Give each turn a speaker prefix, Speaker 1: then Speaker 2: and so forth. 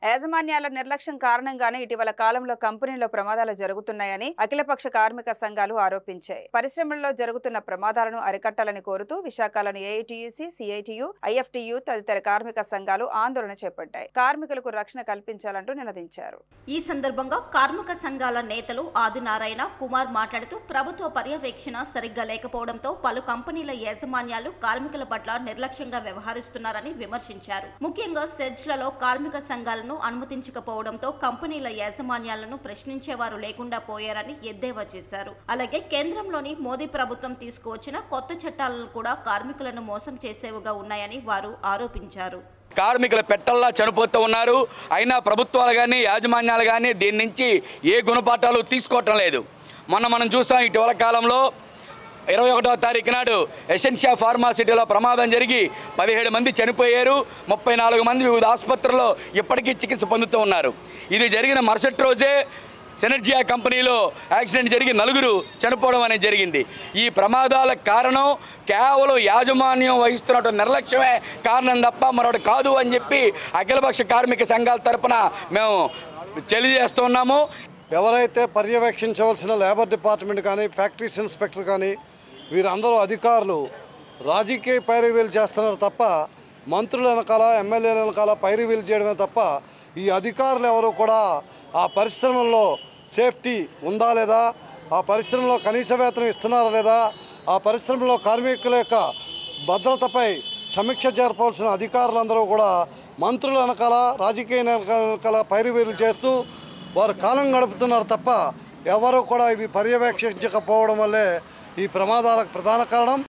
Speaker 1: యాజమాన్యాల నిర్లక్ష్యం కారణంగానే ఇటీవల కాలంలో కంపెనీలో ప్రమాదాలు జరుగుతున్నాయని అఖిలపక్ష కార్మిక సంఘాలు ఆరోపించాయి. పరిశ్రమల్లో జరుగుతున్న ప్రమాదాలను అరికట్టాలని కోరుతూ విశాఖలోని ఏఐటీయూసీ, సిఐటియు, ఐఎఫ్టియు తదితర కార్మిక సంఘాలు ఆందోళన చేపట్టాయి. కార్మికులకు రక్షణ కల్పించాలంటూ నినదించారు.
Speaker 2: ఈ సందర్భంగా కార్మిక సంఘాల నేతలు ఆదినారాయణ కుమార్ మాట్లాడుతూ ప్రభుత్వ పర్యవేక్షణ సరిగ్గా లేకపోవడంతో పలు కంపెనీల యాజమాన్యాలు కార్మికుల పట్ల నిర్లక్ష్యంగా వ్యవహరిస్తున్నారని విమర్శించారు. ముఖ్యంగా సెజ్లలో కార్మిక సంఘాలను అనుమతించకపోవడంతో కంపెనీల యాజమాన్యాలను ప్రశ్నించేవారు లేకుండా పోయారని ఎద్దేవా చేశారు. అలాగే కేంద్రంలోని మోదీ ప్రభుత్వం తీసుకువచ్చిన కొత్త చట్టాలను కూడా కార్మికులను మోసం చేసేవిగా ఉన్నాయని వారు ఆరోపించారు.
Speaker 3: కార్మికుల పెట్టల్లా చనిపోతూ ఉన్నారు. అయినా ప్రభుత్వాలు కానీ యాజమాన్యాలు కానీ దీని నుంచి ఏ గుణపాఠాలు తీసుకోవటం లేదు. మనం చూసాం ఇటీవల కాలంలో 21వ తారీఖు నాడు ఎసెన్షియా ఫార్మాసిటీలో ప్రమాదం జరిగి 17 మంది చనిపోయారు. 34 మంది వివిధ ఆసుపత్రుల్లో ఇప్పటికీ చికిత్స పొందుతూ ఉన్నారు. ఇది జరిగిన మరుసటి రోజే సెనర్జియా కంపెనీలో యాక్సిడెంట్ జరిగి 4 చనిపోవడం అనేది జరిగింది. ఈ ప్రమాదాలకు కారణం కేవలం యాజమాన్యం వహిస్తున్న నిర్లక్ష్యమే కారణం తప్ప మరొకటి కాదు అని చెప్పి అఖిలపక్ష కార్మిక సంఘాల తరపున మేము తెలియజేస్తున్నాము.
Speaker 4: ఎవరైతే పర్యవేక్షించవలసిన లేబర్ డిపార్ట్మెంట్ కానీ ఫ్యాక్టరీస్ ఇన్స్పెక్టర్ కానీ వీరందరూ అధికారులు రాజకీయ పైరవీలు చేస్తున్నారు తప్ప మంత్రుల వెనకాల ఎమ్మెల్యేల వెనకాల పైరవీలు చేయడమే తప్ప ఈ అధికారులు ఎవరు కూడా ఆ పరిశ్రమల్లో సేఫ్టీ ఉందా లేదా, ఆ పరిశ్రమలో కనీస వేతనం ఇస్తున్నారా లేదా, ఆ పరిశ్రమలో కార్మికుల యొక్క భద్రతపై సమీక్ష జరపవలసిన అధికారులందరూ కూడా మంత్రుల వెనకాల రాజకీయ వెనకాల పైరవీలు చేస్తూ వారు కాలం గడుపుతున్నారు తప్ప ఎవరు కూడా ఇవి పర్యవేక్షించకపోవడం వల్లే ఈ ప్రమాదాలకు ప్రధాన కారణం.